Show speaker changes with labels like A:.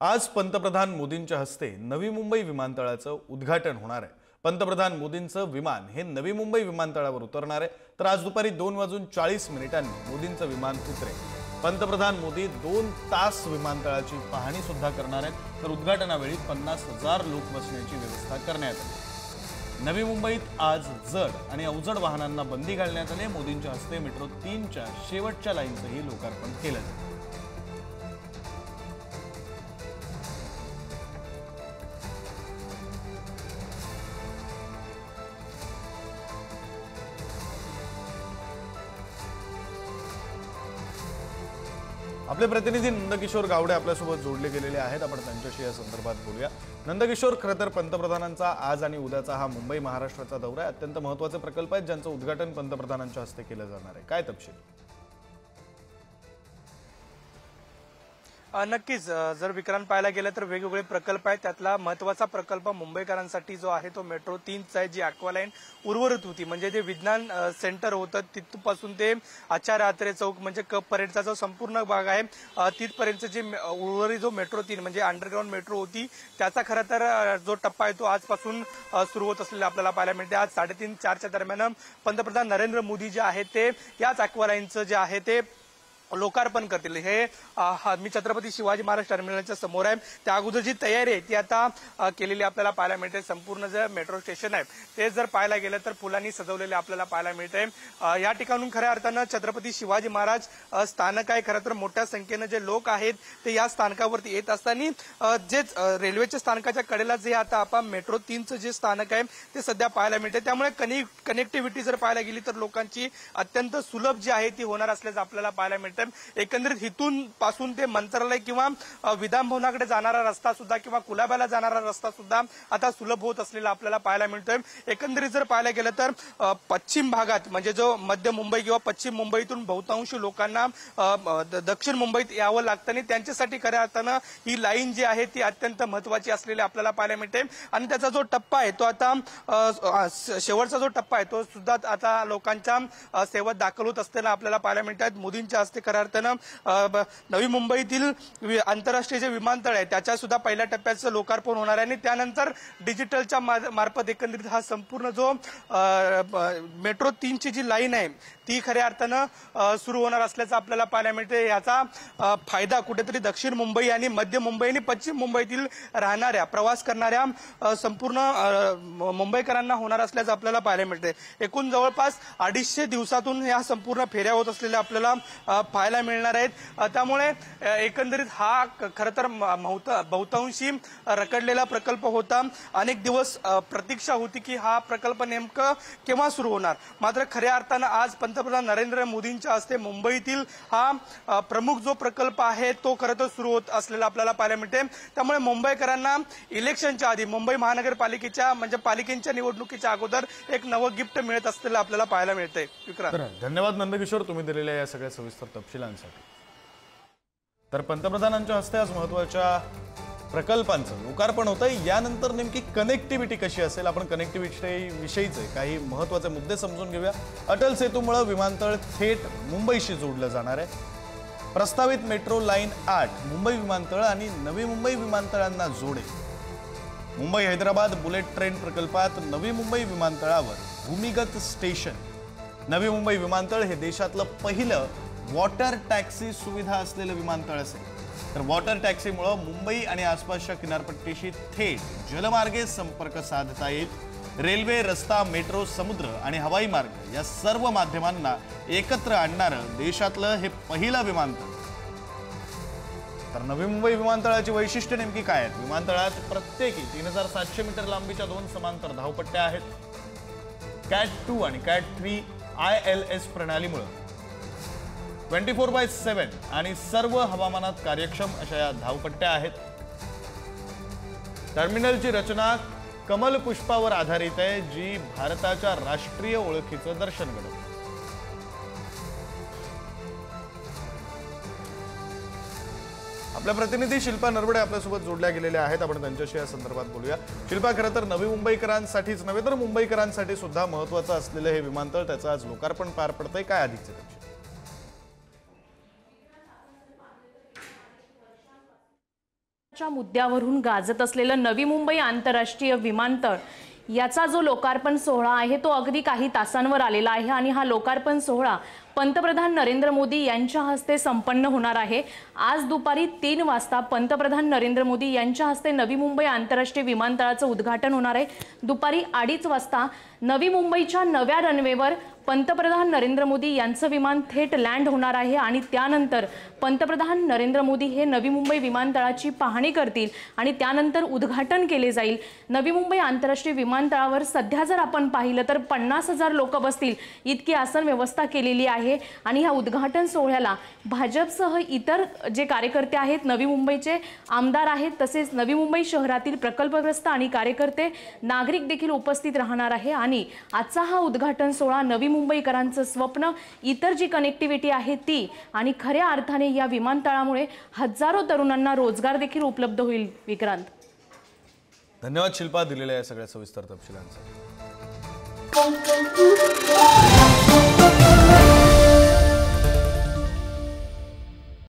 A: आज पंतप्रधान मोदींच्या हस्ते नवी मुंबई विमानतळाचं उद्घाटन होणार आहे। पंतप्रधान मोदींचं विमान हे नवी मुंबई विमानतळावर उतरणार आहे। तर आज दुपारी 2:40 मोदींचं विमान उतरेल। पंतप्रधान मोदी 2 तास विमानतळाची पाहणी सुद्धा करणार आहेत। तर उद्घाटनावेळी 50,000 लोक बसण्याची व्यवस्था करण्यात आली। नवी मुंबईत आज जड आणि अवजड वाहनांना बंदी घालण्यात आली। मोदींच्या हस्ते मेट्रो 3च्या शेवटच्या लाईनचंही लोकार्पण केलं जाईल। आपले प्रतिनिधी नंदकिशोर गावडे आपल्यासोबत जोडले गेलेले आहेत। आपण त्यांच्याशी या संदर्भात बोलूया। नंदकिशोर, खरं तर पंतप्रधानांचा आज आणि उद्याचा हा मुंबई महाराष्ट्राचा दौरा आहे। अत्यंत महत्त्वाचे प्रकल्प आहेत ज्यांचं उद्घाटन पंतप्रधानांच्या हस्ते केलं जाणार आहे। काय तपशील?
B: नक्कीच जर विक्रांत पाहायला गेलं तर वेगवेगळे प्रकल्प आहेत। त्यातला महत्त्वाचा प्रकल्प मुंबईकरांसाठी जो आहे तो मेट्रो 3चा आहे, जी ॲक्वा उर्वरित होती। म्हणजे जे विज्ञान सेंटर होतं तिथपासून ते आचार्य आत्रे चौक म्हणजे कप परेडचा जो संपूर्ण भाग आहे तिथपर्यंत जे उर्वरित जो मेट्रो 3 म्हणजे अंडरग्राऊंड मेट्रो होती त्याचा खरं तर जो टप्पा आहे तो आजपासून सुरू होत असलेला आपल्याला पाहायला मिळते। आज 3:30-4च्या दरम्यान पंतप्रधान नरेंद्र मोदी जे आहेत ते याच ॲक्वा लाईनचं जे आहे ते लोकार्पण करतील। हे मी छत्रपती शिवाजी महाराज टर्मिनलच्या समोर आहे। त्या अगोदर जी तयारी आहे ती आता केलेली आपल्याला पाहायला मिळते। संपूर्ण जे मेट्रो स्टेशन आहे ते जर पाहायला गेलं तर फुलांनी सजवलेले आपल्याला पाहायला मिळते। या ठिकाणून खऱ्या अर्थानं छत्रपती शिवाजी महाराज स्थानक आहे। खरं तर मोठ्या संख्येनं जे लोक आहेत ते या स्थानकावरती येत असताना जे रेल्वेच्या स्थानकाच्या कडेला जे आता आपण मेट्रो 3चं जे स्थानक आहे ते सध्या पाहायला मिळते। त्यामुळे कनेक्टिव्हिटी जर पाहायला गेली तर लोकांची अत्यंत सुलभ जी आहे ती होणार असल्याचं आपल्याला पाहायला मिळते। एकंदरीत इथून पासून ते मंत्रालय किंवा विधान भवनाकडे जाणारा रस्ता सुद्धा किंवा कुलाब्याला जाणारा रस्ता सुद्धा आता सुलभ होत असलेला आपल्याला पाहायला मिळतोय। एकंदरीत जर पाहायला गेलं तर पश्चिम भागात म्हणजे जो मध्य मुंबई किंवा पश्चिम मुंबईतून बहुतांश लोकांना दक्षिण मुंबईत यावं लागतं आणि त्यांच्यासाठी खऱ्या अर्थानं ही लाईन जी आहे ती अत्यंत महत्वाची असलेली आपल्याला पाहायला मिळते। आणि त्याचा जो टप्पा आहे तो आता शेवटचा जो टप्पा आहे तो सुद्धा आता लोकांच्या सेवेत दाखल होत असताना आपल्याला पाहायला मिळतात। मोदींच्या हस्ते खऱ्या अर्थानं नवी मुंबईतील आंतरराष्ट्रीय जे विमानतळ आहे त्याच्या सुद्धा पहिल्या टप्प्याचं लोकार्पण होणार आहे आणि त्यानंतर डिजिटलच्या मार्फत एकंदरीत हा संपूर्ण जो मेट्रो 3ची जी लाईन आहे ती खऱ्या अर्थानं सुरू होणार असल्याचं आपल्याला पाहायला मिळते। याचा फायदा कुठेतरी दक्षिण मुंबई आणि मध्य मुंबई आणि पश्चिम मुंबईतील राहणाऱ्या प्रवास करणाऱ्या संपूर्ण मुंबईकरांना होणार असल्याचं आपल्याला पाहायला मिळते। एकूण जवळपास 250 दिवसातून या संपूर्ण फेऱ्या होत असलेल्या आपल्याला पाहायला मिळणार आहेत। त्यामुळे एकंदरीत हा खरं तर बहुतांशी रखडलेला प्रकल्प होता। अनेक दिवस प्रतीक्षा होती की हा प्रकल्प नेमकं केव्हा सुरू होणार। मात्र खऱ्या अर्थानं आज पंतप्रधान नरेंद्र मोदींच्या हस्ते मुंबईतील हा प्रमुख जो प्रकल्प आहे तो खरं तर सुरू होत असलेला आपल्याला पाहायला मिळते। त्यामुळे मुंबईकरांना इलेक्शनच्या आधी मुंबई महानगरपालिकेच्या म्हणजे पालिकेच्या निवडणुकीच्या अगोदर एक नवं गिफ्ट मिळत असलेलं आपल्याला पाहायला मिळतंय। विक्रांत,
A: धन्यवाद नंदकिशोर तुम्ही दिलेल्या या सगळ्या सविस्तर तपशिलांसाठी। तर पंतप्रधानांच्या हस्ते आज महत्त्वाच्या प्रकल्पांचं लोकार्पण होतंय। यानंतर नेमकी कनेक्टिव्हिटी कशी असेल, आपण कनेक्टिव्हिटी विषयीचे काही महत्त्वाचे मुद्दे समजून घेऊया। अटल सेतूमुळे विमानतळ थेट मुंबईशी जोडलं जाणार आहे। प्रस्तावित मेट्रो लाईन 8 मुंबई विमानतळ आणि नवी मुंबई विमानतळांना जोडेल। मुंबई हैदराबाद बुलेट ट्रेन प्रकल्पात नवी मुंबई विमानतळावर भूमिगत स्टेशन। नवी मुंबई विमानतळ हे देशातलं पहिलं वॉटर टॅक्सी सुविधा असलेलं विमानतळ असेल। तर वॉटर टॅक्सीमुळे मुंबई आणि आसपासच्या किनारपट्टीशी थेट जलमार्गे संपर्क साधता येईल। रेल्वे, रस्ता, मेट्रो, समुद्र आणि हवाई मार्ग या सर्व माध्यमांना एकत्र आणणारं देशातलं हे पहिलं विमानतळ। तर नवी मुंबई विमानतळाची वैशिष्ट्य नेमकी काय आहेत? विमानतळात प्रत्येकी 3700 मीटर लांबीच्या 2 समांतर धावपट्ट्या आहेत। कॅट 2 आणि कॅट 3 ILS प्रणालीमुळे 24/7 आणि सर्व हवामानात कार्यक्षम अशा या धावपट्ट्या आहेत। टर्मिनलची रचना कमल पुष्पावर आधारित आहे, जी भारताच्या राष्ट्रीय ओळखीचं दर्शन घडवते। आपल्या प्रतिनिधी शिल्पा नरवडे आपल्यासोबत जोडल्या गेलेल्या आहेत। आपण त्यांच्याशी या संदर्भात बोलूया। शिल्पा, खरं तर नवी मुंबईकरांसाठीच नव्हे तर मुंबईकरांसाठी सुद्धा महत्त्वाचं असलेलं हे विमानतळ, त्याचं आज लोकार्पण पार पडतंय। काय अधिकचे तपशील?
C: च्या मुद्द्यावरून गाजत असलेलं नवी मुंबई आंतरराष्ट्रीय विमानतळ याचा जो लोकार्पण सोहळा आहे तो अगदी काही तासांवर आलेला आहे आणि हा लोकार्पण सोहळा पंतप्रधान नरेंद्र मोदी यांच्या हस्ते संपन्न होणार आहे। आज दुपारी 3 वाजता पंतप्रधान नरेंद्र मोदी यांच्या हस्ते नवी मुंबई आंतरराष्ट्रीय विमानतळाचं उद्घाटन होणार आहे। दुपारी 2:30 वाजता नवी मुंबईच्या नव्या रनवेवर पंतप्रधान नरेंद्र मोदी यांचं विमान थेट लँड होणार आहे आणि त्यानंतर पंतप्रधान नरेंद्र मोदी हे नवी मुंबई विमानतळाची पाहणी करतील आणि त्यानंतर उद्घाटन केले जाईल। नवी मुंबई आंतरराष्ट्रीय विमानतळावर सध्या जर आपण पाहिलं तर 50,000 लोक बसतील इतकी आसन व्यवस्था केलेली आहे आणि ह्या उद्घाटन सोहळ्याला भाजपसह इतर जे कार्यकर्ते आहेत, नवी मुंबईचे आमदार आहेत, तसेच नवी मुंबई शहरातील प्रकल्पग्रस्त आणि कार्यकर्ते नागरिक देखील उपस्थित राहणार आहे आणि आजचा हा उद्घाटन सोहळा नवी मुंबईकरांचं स्वप्न, इतर जी कनेक्टिव्हिटी आहे ती आणि खऱ्या अर्थाने या विमानतळामुळे हजारो तरुणांना रोजगार देखील उपलब्ध होईल। विक्रांत,
A: धन्यवाद शिल्पा दिलेल्या या सगळ्या सविस्तर तपशिलांसाठी।